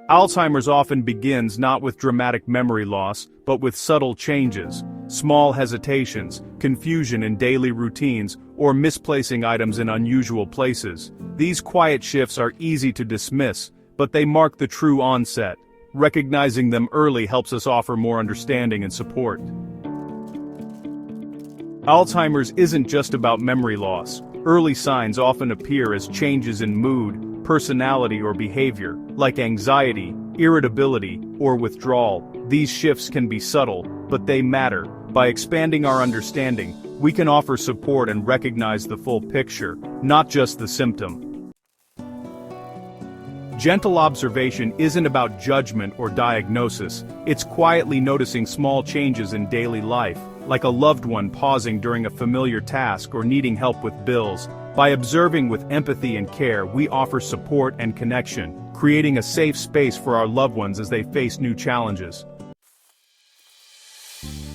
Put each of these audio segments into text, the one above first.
Alzheimer's often begins not with dramatic memory loss, but with subtle changes, small hesitations, confusion in daily routines, or misplacing items in unusual places. These quiet shifts are easy to dismiss, but they mark the true onset. Recognizing them early helps us offer more understanding and support. Alzheimer's isn't just about memory loss. Early signs often appear as changes in mood, personality or behavior, like anxiety, irritability, or withdrawal. These shifts can be subtle, but they matter. By expanding our understanding, we can offer support and recognize the full picture, not just the symptom. Gentle observation isn't about judgment or diagnosis, it's quietly noticing small changes in daily life, like a loved one pausing during a familiar task or needing help with bills. By observing with empathy and care, we offer support and connection, creating a safe space for our loved ones as they face new challenges.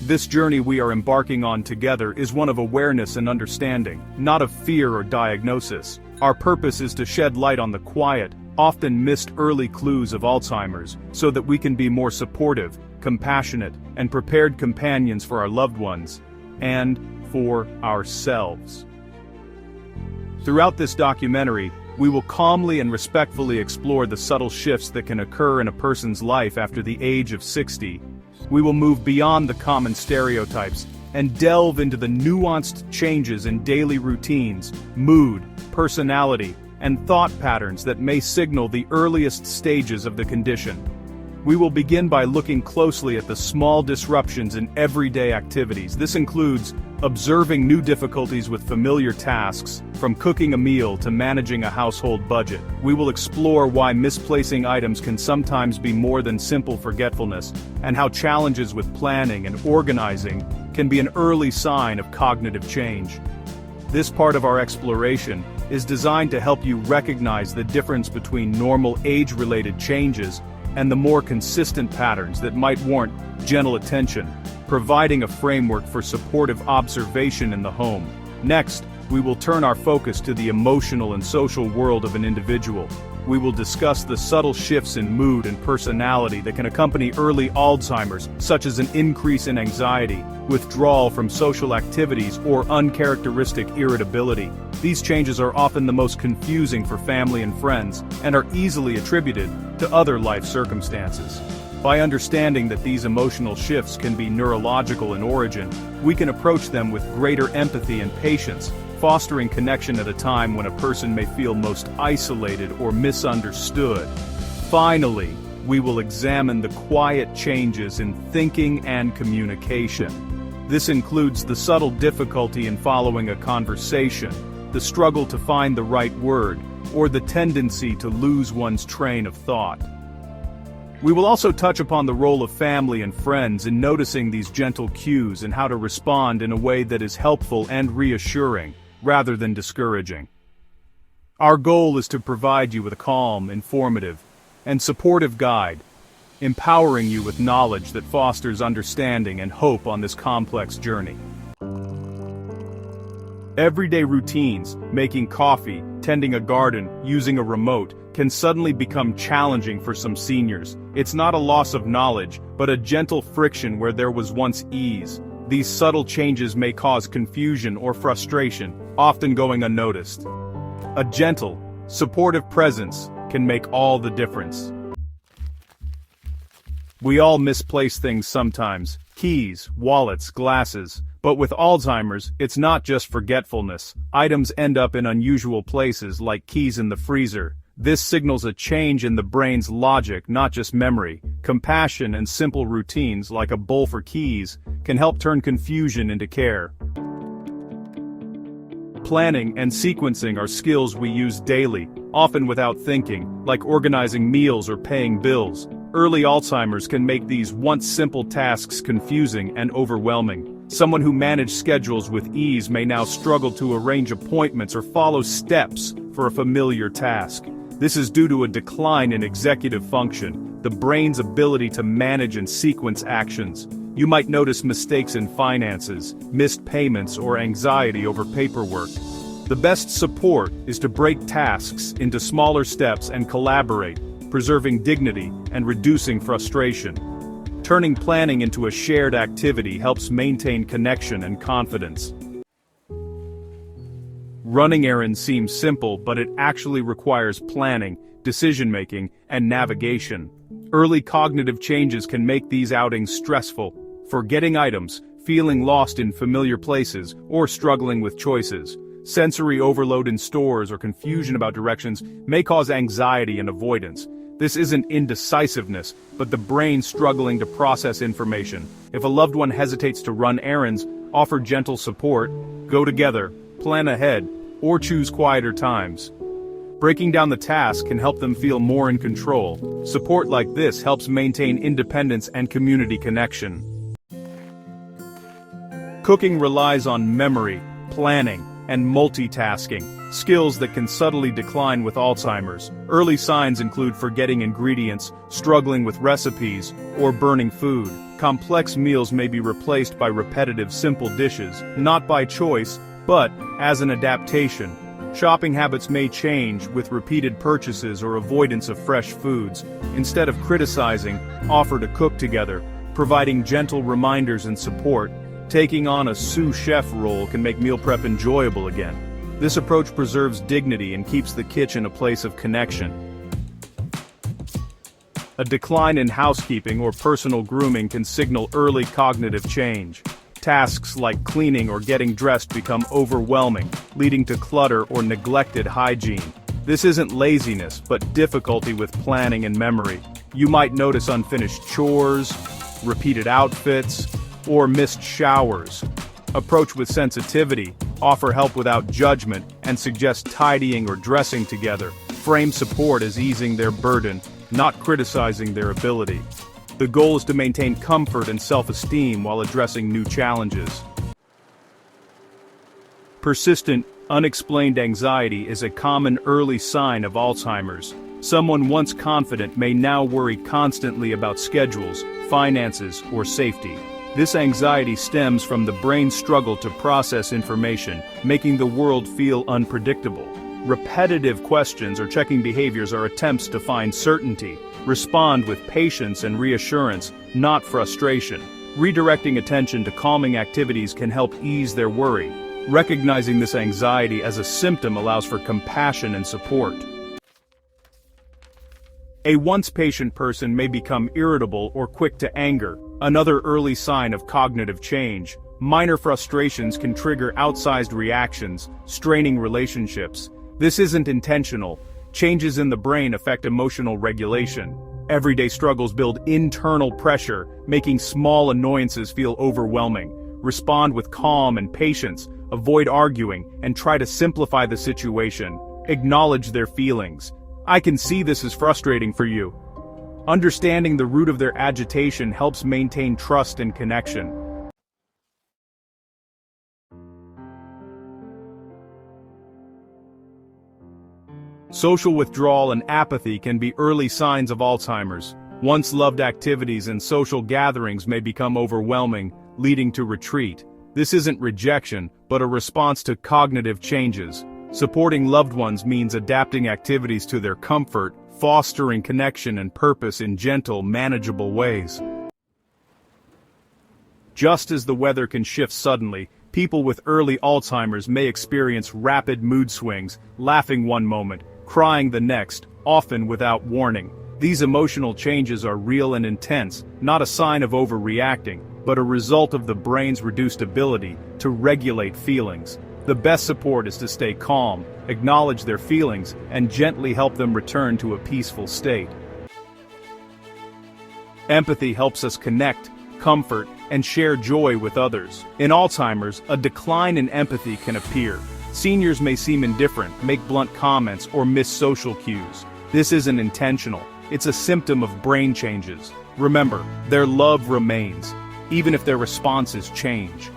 This journey we are embarking on together is one of awareness and understanding, not of fear or diagnosis. Our purpose is to shed light on the quiet, often missed early clues of Alzheimer's, so that we can be more supportive, compassionate, and prepared companions for our loved ones, and for ourselves. Throughout this documentary, we will calmly and respectfully explore the subtle shifts that can occur in a person's life after the age of 60. We will move beyond the common stereotypes and delve into the nuanced changes in daily routines, mood, personality, and thought patterns that may signal the earliest stages of the condition. We will begin by looking closely at the small disruptions in everyday activities. This includes observing new difficulties with familiar tasks, from cooking a meal to managing a household budget. We will explore why misplacing items can sometimes be more than simple forgetfulness, and how challenges with planning and organizing can be an early sign of cognitive change. This part of our exploration is designed to help you recognize the difference between normal age-related changes and the more consistent patterns that might warrant gentle attention, providing a framework for supportive observation in the home. Next, we will turn our focus to the emotional and social world of an individual. We will discuss the subtle shifts in mood and personality that can accompany early Alzheimer's, such as an increase in anxiety, withdrawal from social activities, or uncharacteristic irritability. These changes are often the most confusing for family and friends, and are easily attributed to other life circumstances. By understanding that these emotional shifts can be neurological in origin, we can approach them with greater empathy and patience, fostering connection at a time when a person may feel most isolated or misunderstood. Finally, we will examine the quiet changes in thinking and communication. This includes the subtle difficulty in following a conversation, the struggle to find the right word, or the tendency to lose one's train of thought. We will also touch upon the role of family and friends in noticing these gentle cues and how to respond in a way that is helpful and reassuring, rather than discouraging. Our goal is to provide you with a calm, informative, and supportive guide, empowering you with knowledge that fosters understanding and hope on this complex journey. Everyday routines, making coffee, tending a garden, using a remote, can suddenly become challenging for some seniors. It's not a loss of knowledge, but a gentle friction where there was once ease. These subtle changes may cause confusion or frustration, often going unnoticed. A gentle, supportive presence can make all the difference. We all misplace things sometimes: keys, wallets, glasses. But with Alzheimer's, it's not just forgetfulness. Items end up in unusual places, like keys in the freezer. This signals a change in the brain's logic, not just memory. Compassion and simple routines, like a bowl for keys, can help turn confusion into care. Planning and sequencing are skills we use daily, often without thinking, like organizing meals or paying bills. Early Alzheimer's can make these once simple tasks confusing and overwhelming. Someone who managed schedules with ease may now struggle to arrange appointments or follow steps for a familiar task. This is due to a decline in executive function, the brain's ability to manage and sequence actions. You might notice mistakes in finances, missed payments, or anxiety over paperwork. The best support is to break tasks into smaller steps and collaborate, preserving dignity and reducing frustration. Turning planning into a shared activity helps maintain connection and confidence. Running errands seems simple, but it actually requires planning, decision-making, and navigation. Early cognitive changes can make these outings stressful, forgetting items, feeling lost in familiar places, or struggling with choices. Sensory overload in stores or confusion about directions may cause anxiety and avoidance. This isn't indecisiveness, but the brain struggling to process information. If a loved one hesitates to run errands, offer gentle support, go together, plan ahead, or choose quieter times. Breaking down the task can help them feel more in control. Support like this helps maintain independence and community connection. Cooking relies on memory, planning, and multitasking, skills that can subtly decline with Alzheimer's. Early signs include forgetting ingredients, struggling with recipes, or burning food. Complex meals may be replaced by repetitive, simple dishes, not by choice, but as an adaptation. Shopping habits may change with repeated purchases or avoidance of fresh foods. Instead of criticizing, offer to cook together, providing gentle reminders and support. Taking on a sous chef role can make meal prep enjoyable again. This approach preserves dignity and keeps the kitchen a place of connection. A decline in housekeeping or personal grooming can signal early cognitive change. Tasks like cleaning or getting dressed become overwhelming, leading to clutter or neglected hygiene. This isn't laziness, but difficulty with planning and memory. You might notice unfinished chores, repeated outfits, or missed showers. Approach with sensitivity, offer help without judgment, and suggest tidying or dressing together. Frame support as easing their burden, not criticizing their ability. The goal is to maintain comfort and self-esteem while addressing new challenges. Persistent, unexplained anxiety is a common early sign of Alzheimer's. Someone once confident may now worry constantly about schedules, finances, or safety. This anxiety stems from the brain's struggle to process information, making the world feel unpredictable. Repetitive questions or checking behaviors are attempts to find certainty. Respond with patience and reassurance, not frustration. Redirecting attention to calming activities can help ease their worry. Recognizing this anxiety as a symptom allows for compassion and support. A once patient person may become irritable or quick to anger, another early sign of cognitive change. Minor frustrations can trigger outsized reactions, straining relationships. This isn't intentional. Changes in the brain affect emotional regulation. Everyday struggles build internal pressure, making small annoyances feel overwhelming. Respond with calm and patience, avoid arguing, and try to simplify the situation. Acknowledge their feelings. I can see this is frustrating for you. Understanding the root of their agitation helps maintain trust and connection. Social withdrawal and apathy can be early signs of Alzheimer's. Once loved activities and social gatherings may become overwhelming, leading to retreat. This isn't rejection, but a response to cognitive changes. Supporting loved ones means adapting activities to their comfort, fostering connection and purpose in gentle, manageable ways. Just as the weather can shift suddenly, people with early Alzheimer's may experience rapid mood swings, laughing one moment, crying the next, often without warning. These emotional changes are real and intense, not a sign of overreacting, but a result of the brain's reduced ability to regulate feelings. The best support is to stay calm, acknowledge their feelings, and gently help them return to a peaceful state. Empathy helps us connect, comfort, and share joy with others. In Alzheimer's, a decline in empathy can appear. Seniors may seem indifferent, make blunt comments, or miss social cues. This isn't intentional. It's a symptom of brain changes. Remember, their love remains, even if their responses change.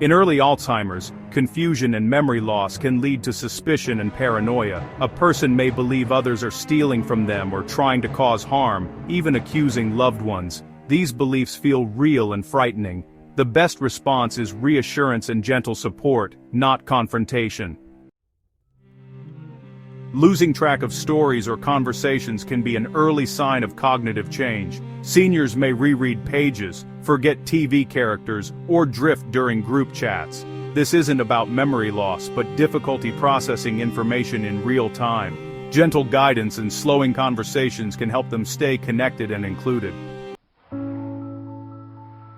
In early Alzheimer's, confusion and memory loss can lead to suspicion and paranoia. A person may believe others are stealing from them or trying to cause harm, even accusing loved ones. These beliefs feel real and frightening. The best response is reassurance and gentle support, not confrontation. Losing track of stories or conversations can be an early sign of cognitive change. Seniors may reread pages, forget TV characters, or drift during group chats. This isn't about memory loss, but difficulty processing information in real time. Gentle guidance and slowing conversations can help them stay connected and included.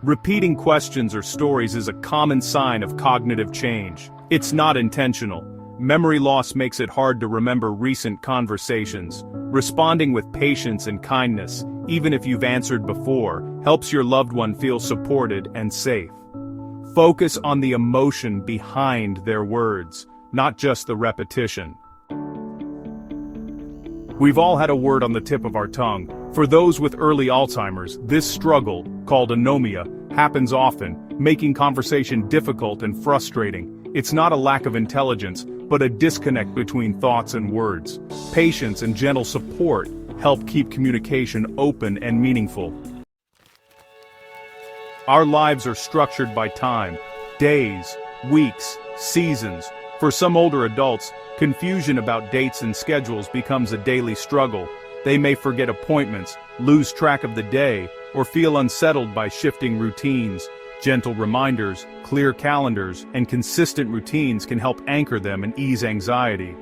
Repeating questions or stories is a common sign of cognitive change. It's not intentional. Memory loss makes it hard to remember recent conversations. Responding with patience and kindness, even if you've answered before, helps your loved one feel supported and safe. Focus on the emotion behind their words, not just the repetition. We've all had a word on the tip of our tongue. For those with early Alzheimer's, this struggle, called anomia, happens often, making conversation difficult and frustrating. It's not a lack of intelligence, but a disconnect between thoughts and words. Patience and gentle support help keep communication open and meaningful. Our lives are structured by time, days, weeks, seasons. For some older adults, confusion about dates and schedules becomes a daily struggle. They may forget appointments, lose track of the day, or feel unsettled by shifting routines. Gentle reminders, clear calendars, and consistent routines can help anchor them and ease anxiety.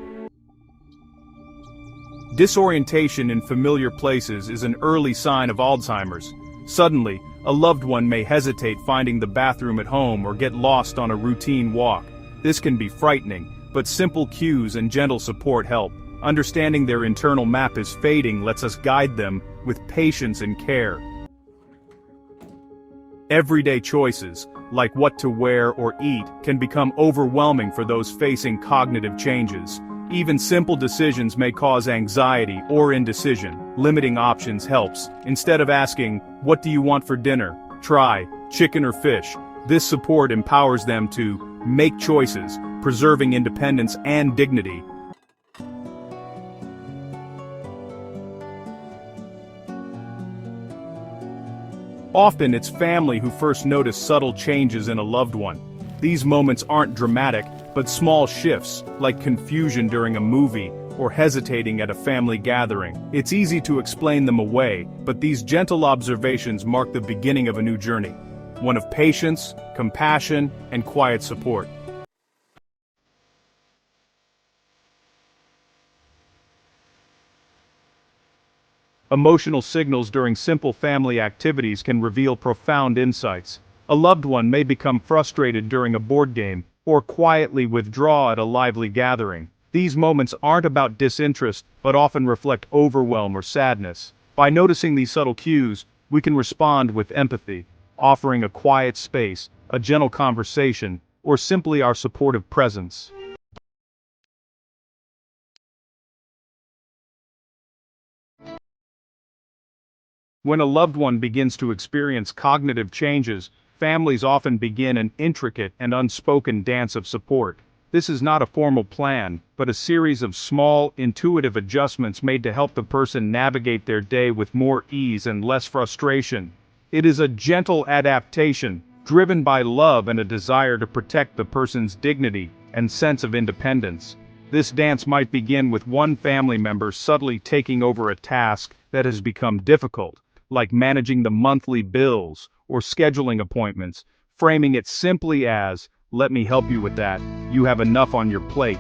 Disorientation in familiar places is an early sign of Alzheimer's. Suddenly, a loved one may hesitate finding the bathroom at home or get lost on a routine walk. This can be frightening, but simple cues and gentle support help. Understanding their internal map is fading lets us guide them with patience and care. Everyday choices, like what to wear or eat, can become overwhelming for those facing cognitive changes. Even simple decisions may cause anxiety or indecision. Limiting options helps. Instead of asking, "What do you want for dinner?" try, "Chicken or fish?" This support empowers them to make choices, preserving independence and dignity. Often it's family who first notice subtle changes in a loved one. These moments aren't dramatic, but small shifts, like confusion during a movie or hesitating at a family gathering. It's easy to explain them away, but these gentle observations mark the beginning of a new journey, one of patience, compassion, and quiet support. Emotional signals during simple family activities can reveal profound insights. A loved one may become frustrated during a board game, or quietly withdraw at a lively gathering. These moments aren't about disinterest, but often reflect overwhelm or sadness. By noticing these subtle cues, we can respond with empathy, offering a quiet space, a gentle conversation, or simply our supportive presence. When a loved one begins to experience cognitive changes, families often begin an intricate and unspoken dance of support. This is not a formal plan, but a series of small, intuitive adjustments made to help the person navigate their day with more ease and less frustration. It is a gentle adaptation, driven by love and a desire to protect the person's dignity and sense of independence. This dance might begin with one family member subtly taking over a task that has become difficult, like managing the monthly bills or scheduling appointments, framing it simply as, "Let me help you with that, you have enough on your plate."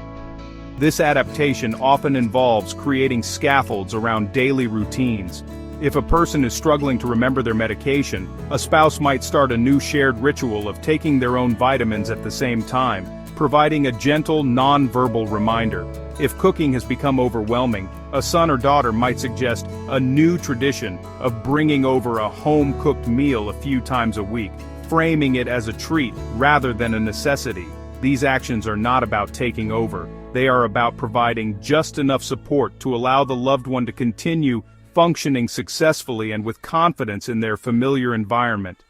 This adaptation often involves creating scaffolds around daily routines. If a person is struggling to remember their medication, a spouse might start a new shared ritual of taking their own vitamins at the same time, providing a gentle, non-verbal reminder. If cooking has become overwhelming, a son or daughter might suggest a new tradition of bringing over a home-cooked meal a few times a week, framing it as a treat rather than a necessity. These actions are not about taking over. They are about providing just enough support to allow the loved one to continue functioning successfully and with confidence in their familiar environment.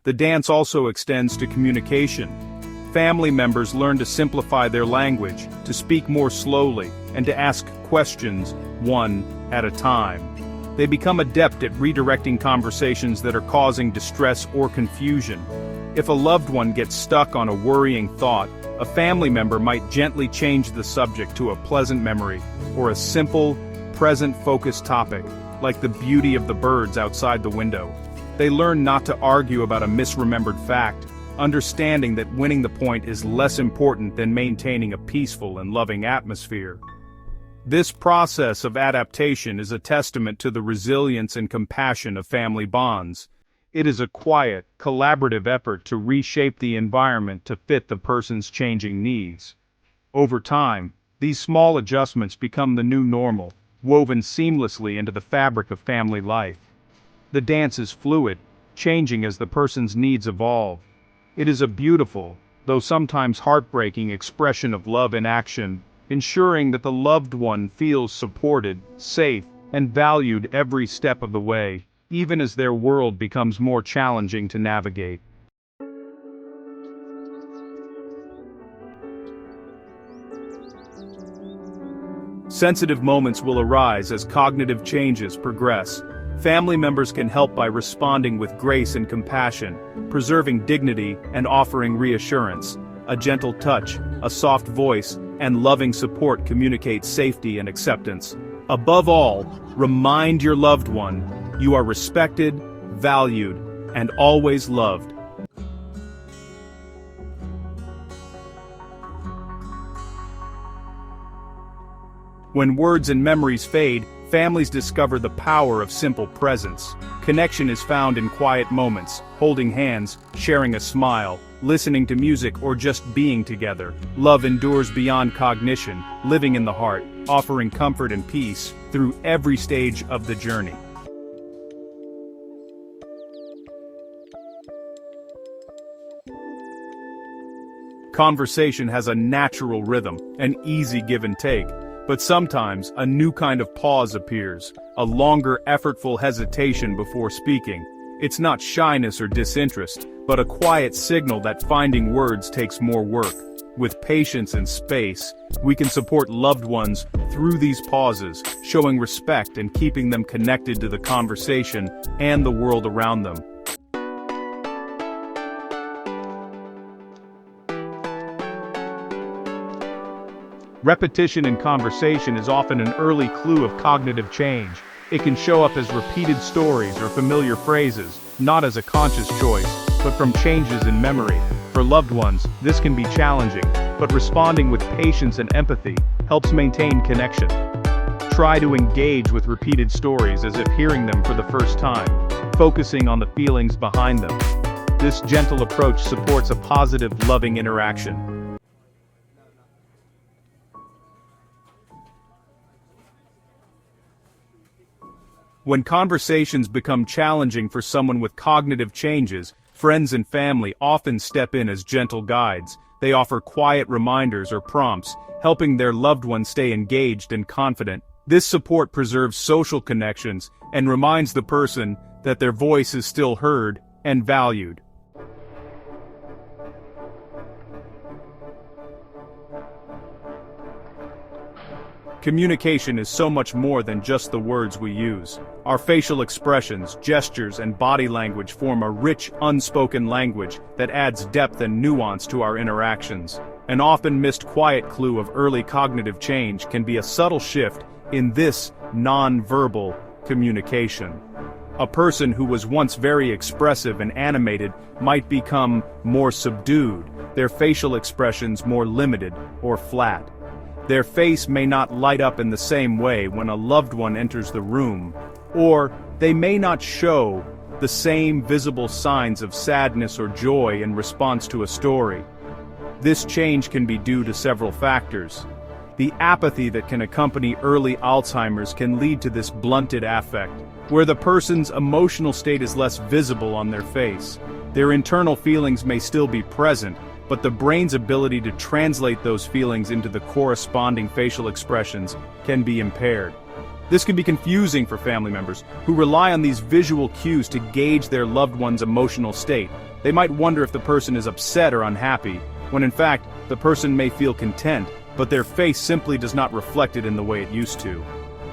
The dance also extends to communication. Family members learn to simplify their language, to speak more slowly, and to ask questions one at a time. They become adept at redirecting conversations that are causing distress or confusion. If a loved one gets stuck on a worrying thought, a family member might gently change the subject to a pleasant memory, or a simple, present-focused topic, like the beauty of the birds outside the window. They learn not to argue about a misremembered fact, understanding that winning the point is less important than maintaining a peaceful and loving atmosphere. This process of adaptation is a testament to the resilience and compassion of family bonds. It is a quiet, collaborative effort to reshape the environment to fit the person's changing needs. Over time, these small adjustments become the new normal, woven seamlessly into the fabric of family life. The dance is fluid, changing as the person's needs evolve. It is a beautiful, though sometimes heartbreaking expression of love in action, ensuring that the loved one feels supported, safe, and valued every step of the way, even as their world becomes more challenging to navigate. Sensitive moments will arise as cognitive changes progress. Family members can help by responding with grace and compassion, preserving dignity and offering reassurance. A gentle touch, a soft voice, and loving support communicate safety and acceptance. Above all, remind your loved one you are respected, valued, and always loved. When words and memories fade, families discover the power of simple presence. Connection is found in quiet moments, holding hands, sharing a smile, listening to music, or just being together. Love endures beyond cognition, living in the heart, offering comfort and peace through every stage of the journey. Conversation has a natural rhythm, an easy give and take. But sometimes, a new kind of pause appears, a longer, effortful hesitation before speaking. It's not shyness or disinterest, but a quiet signal that finding words takes more work. With patience and space, we can support loved ones through these pauses, showing respect and keeping them connected to the conversation and the world around them. Repetition in conversation is often an early clue of cognitive change. It can show up as repeated stories or familiar phrases, not as a conscious choice, but from changes in memory. For loved ones, this can be challenging, but responding with patience and empathy helps maintain connection. Try to engage with repeated stories as if hearing them for the first time, focusing on the feelings behind them. This gentle approach supports a positive, loving interaction. When conversations become challenging for someone with cognitive changes, friends and family often step in as gentle guides. They offer quiet reminders or prompts, helping their loved one stay engaged and confident. This support preserves social connections and reminds the person that their voice is still heard and valued. Communication is so much more than just the words we use. Our facial expressions, gestures, and body language form a rich, unspoken language that adds depth and nuance to our interactions. An often missed quiet clue of early cognitive change can be a subtle shift in this non-verbal communication. A person who was once very expressive and animated might become more subdued, their facial expressions more limited or flat. Their face may not light up in the same way when a loved one enters the room, or they may not show the same visible signs of sadness or joy in response to a story. This change can be due to several factors. The apathy that can accompany early Alzheimer's can lead to this blunted affect, where the person's emotional state is less visible on their face. Their internal feelings may still be present, but the brain's ability to translate those feelings into the corresponding facial expressions can be impaired. This can be confusing for family members who rely on these visual cues to gauge their loved one's emotional state. They might wonder if the person is upset or unhappy, when in fact, the person may feel content, but their face simply does not reflect it in the way it used to.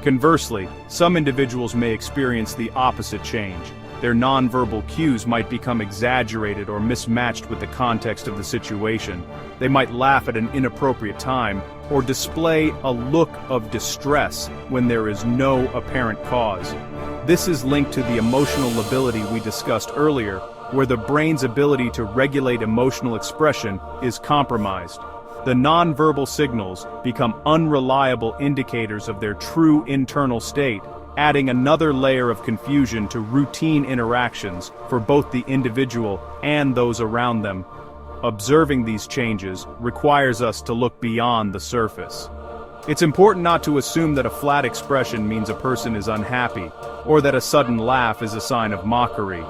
Conversely, some individuals may experience the opposite change. Their nonverbal cues might become exaggerated or mismatched with the context of the situation. They might laugh at an inappropriate time, or display a look of distress when there is no apparent cause. This is linked to the emotional lability we discussed earlier, where the brain's ability to regulate emotional expression is compromised. The nonverbal signals become unreliable indicators of their true internal state, adding another layer of confusion to routine interactions for both the individual and those around them. Observing these changes requires us to look beyond the surface. It's important not to assume that a flat expression means a person is unhappy, or that a sudden laugh is a sign of mockery.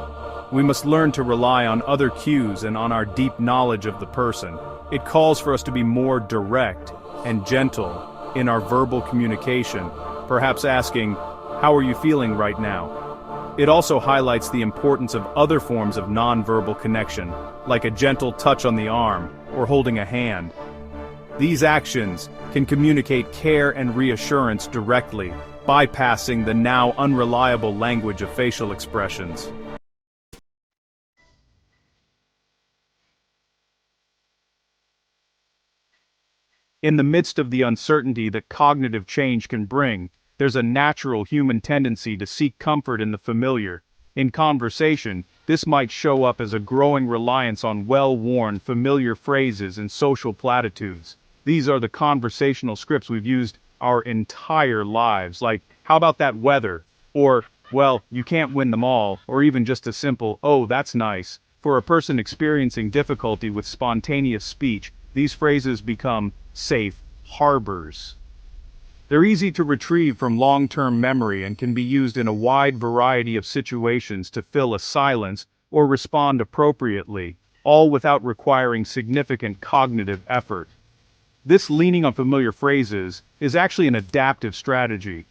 We must learn to rely on other cues and on our deep knowledge of the person. It calls for us to be more direct and gentle in our verbal communication, perhaps asking, "How are you feeling right now?" It also highlights the importance of other forms of nonverbal connection, like a gentle touch on the arm or holding a hand. These actions can communicate care and reassurance directly, bypassing the now unreliable language of facial expressions. In the midst of the uncertainty that cognitive change can bring, there's a natural human tendency to seek comfort in the familiar. In conversation, this might show up as a growing reliance on well-worn, familiar phrases and social platitudes. These are the conversational scripts we've used our entire lives, like, "How about that weather?" Or, "Well, you can't win them all," or even just a simple, "Oh, that's nice." For a person experiencing difficulty with spontaneous speech, these phrases become safe harbors. They're easy to retrieve from long-term memory and can be used in a wide variety of situations to fill a silence or respond appropriately, all without requiring significant cognitive effort. This leaning on familiar phrases is actually an adaptive strategy.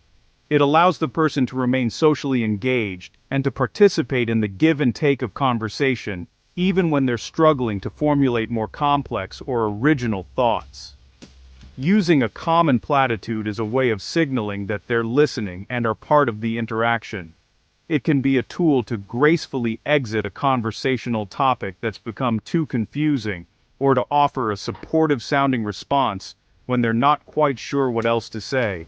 It allows the person to remain socially engaged and to participate in the give and take of conversation, even when they're struggling to formulate more complex or original thoughts. Using a common platitude is a way of signaling that they're listening and are part of the interaction. It can be a tool to gracefully exit a conversational topic that's become too confusing, or to offer a supportive-sounding response when they're not quite sure what else to say.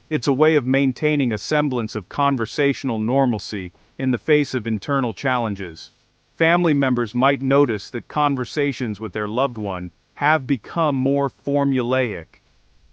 It's a way of maintaining a semblance of conversational normalcy in the face of internal challenges. Family members might notice that conversations with their loved one have become more formulaic.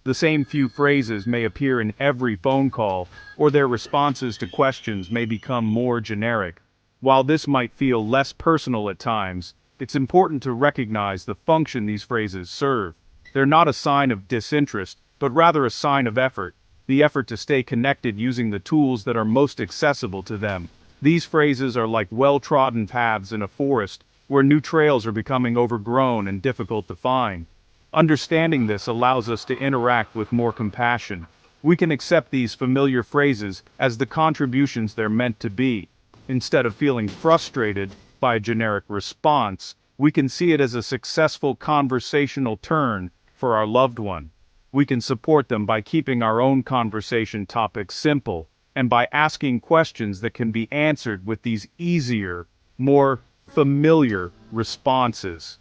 The same few phrases may appear in every phone call, or their responses to questions may become more generic. While this might feel less personal at times, it's important to recognize the function these phrases serve. They're not a sign of disinterest, but rather a sign of effort, the effort to stay connected using the tools that are most accessible to them. These phrases are like well-trodden paths in a forest, where new trails are becoming overgrown and difficult to find. Understanding this allows us to interact with more compassion. We can accept these familiar phrases as the contributions they're meant to be. Instead of feeling frustrated by a generic response, we can see it as a successful conversational turn for our loved one. We can support them by keeping our own conversation topics simple, and by asking questions that can be answered with these easier, more familiar responses.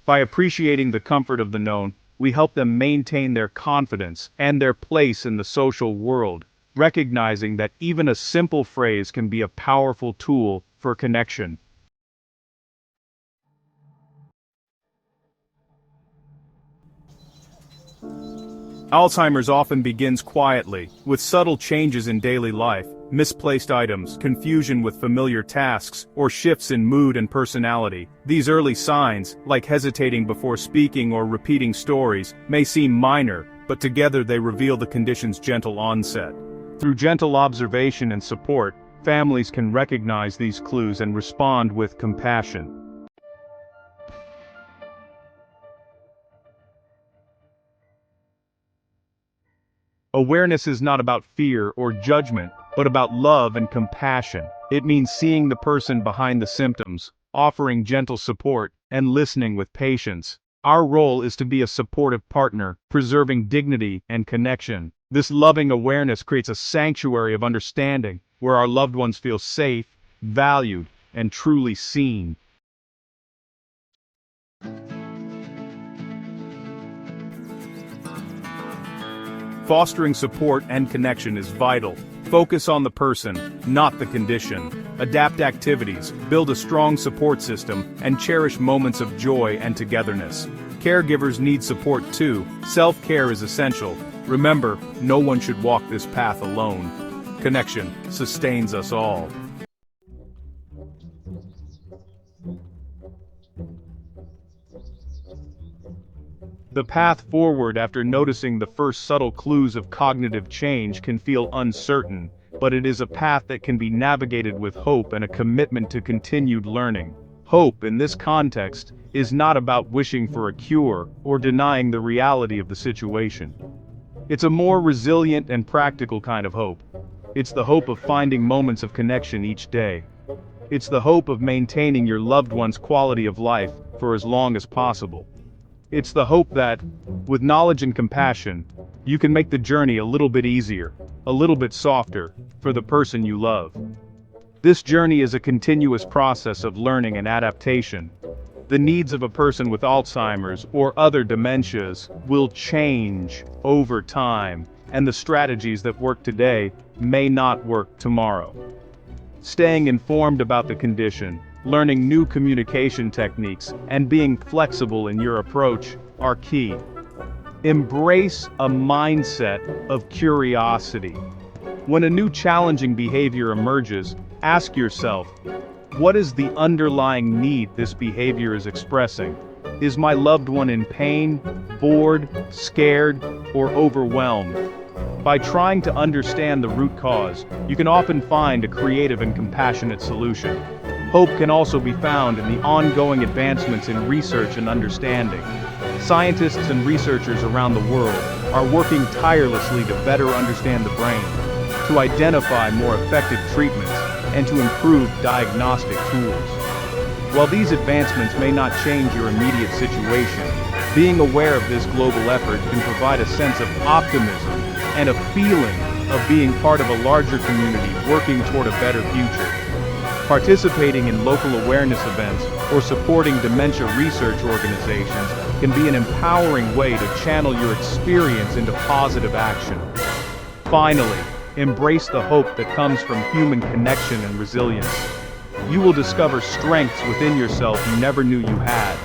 By appreciating the comfort of the known, we help them maintain their confidence and their place in the social world, recognizing that even a simple phrase can be a powerful tool for connection. Alzheimer's often begins quietly, with subtle changes in daily life, misplaced items, confusion with familiar tasks, or shifts in mood and personality. These early signs, like hesitating before speaking or repeating stories, may seem minor, but together they reveal the condition's gentle onset. Through gentle observation and support, families can recognize these clues and respond with compassion. Awareness is not about fear or judgment, but about love and compassion. It means seeing the person behind the symptoms, offering gentle support, and listening with patience. Our role is to be a supportive partner, preserving dignity and connection. This loving awareness creates a sanctuary of understanding, where our loved ones feel safe, valued, and truly seen. Fostering support and connection is vital. Focus on the person, not the condition. Adapt activities, build a strong support system, and cherish moments of joy and togetherness. Caregivers need support too. Self-care is essential. Remember, no one should walk this path alone. Connection sustains us all. The path forward after noticing the first subtle clues of cognitive change can feel uncertain, but it is a path that can be navigated with hope and a commitment to continued learning. Hope, in this context, is not about wishing for a cure or denying the reality of the situation. It's a more resilient and practical kind of hope. It's the hope of finding moments of connection each day. It's the hope of maintaining your loved one's quality of life for as long as possible. It's the hope that, with knowledge and compassion, you can make the journey a little bit easier, a little bit softer, for the person you love. This journey is a continuous process of learning and adaptation. The needs of a person with Alzheimer's or other dementias will change over time, and the strategies that work today may not work tomorrow. Staying informed about the condition, learning new communication techniques, and being flexible in your approach are key. Embrace a mindset of curiosity. When a new challenging behavior emerges, ask yourself, what is the underlying need this behavior is expressing? Is my loved one in pain, bored, scared, or overwhelmed? By trying to understand the root cause, you can often find a creative and compassionate solution. Hope can also be found in the ongoing advancements in research and understanding. Scientists and researchers around the world are working tirelessly to better understand the brain, to identify more effective treatments, and to improve diagnostic tools. While these advancements may not change your immediate situation, being aware of this global effort can provide a sense of optimism and a feeling of being part of a larger community working toward a better future. Participating in local awareness events or supporting dementia research organizations can be an empowering way to channel your experience into positive action. Finally, embrace the hope that comes from human connection and resilience. You will discover strengths within yourself you never knew you had.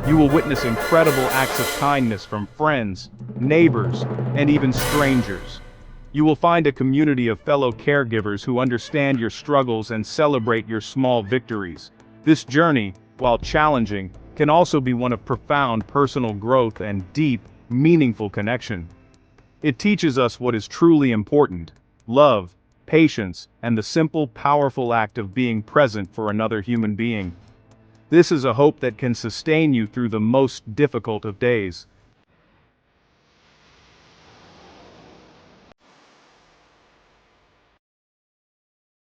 You will witness incredible acts of kindness from friends, neighbors, and even strangers. You will find a community of fellow caregivers who understand your struggles and celebrate your small victories. This journey, while challenging, can also be one of profound personal growth and deep, meaningful connection. It teaches us what is truly important: love, patience, and the simple, powerful act of being present for another human being. This is a hope that can sustain you through the most difficult of days.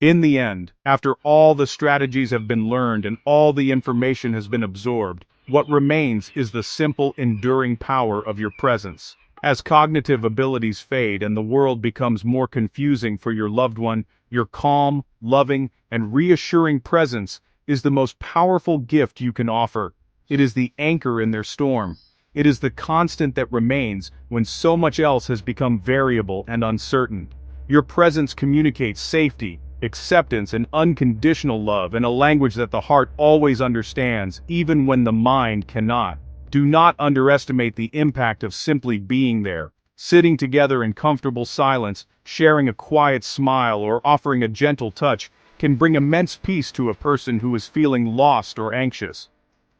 In the end, after all the strategies have been learned and all the information has been absorbed, what remains is the simple, enduring power of your presence. As cognitive abilities fade and the world becomes more confusing for your loved one, your calm, loving, and reassuring presence is the most powerful gift you can offer. It is the anchor in their storm. It is the constant that remains when so much else has become variable and uncertain. Your presence communicates safety, acceptance, and unconditional love in a language that the heart always understands, even when the mind cannot. Do not underestimate the impact of simply being there. Sitting together in comfortable silence, sharing a quiet smile, or offering a gentle touch can bring immense peace to a person who is feeling lost or anxious.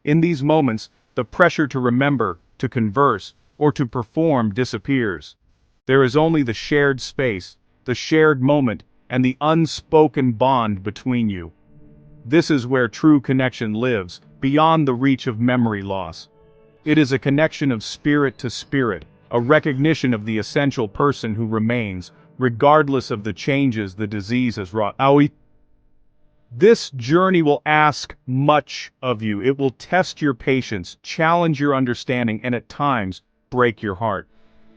In these moments, the pressure to remember, to converse, or to perform disappears. There is only the shared space, the shared moment, and the unspoken bond between you. This is where true connection lives, beyond the reach of memory loss. It is a connection of spirit to spirit, a recognition of the essential person who remains, regardless of the changes the disease has wrought. This journey will ask much of you. It will test your patience, challenge your understanding, and at times, break your heart.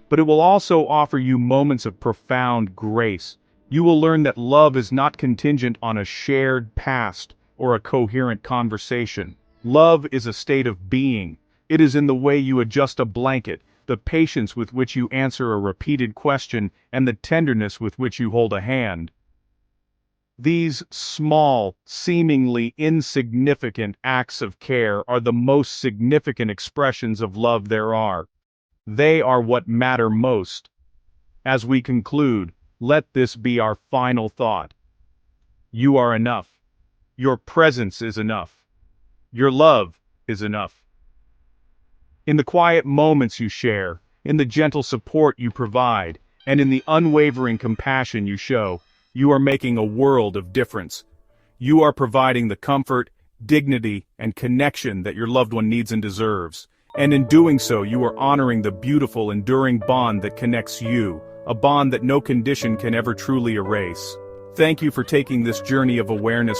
But it will also offer you moments of profound grace. You will learn that love is not contingent on a shared past or a coherent conversation. Love is a state of being. It is in the way you adjust a blanket, the patience with which you answer a repeated question, and the tenderness with which you hold a hand. These small, seemingly insignificant acts of care are the most significant expressions of love there are. They are what matter most. As we conclude, let this be our final thought. You are enough. Your presence is enough. Your love is enough. In the quiet moments you share, in the gentle support you provide, and in the unwavering compassion you show, you are making a world of difference. You are providing the comfort, dignity, and connection that your loved one needs and deserves. And in doing so, you are honoring the beautiful, enduring bond that connects you, a bond that no condition can ever truly erase. Thank you for taking this journey of awareness with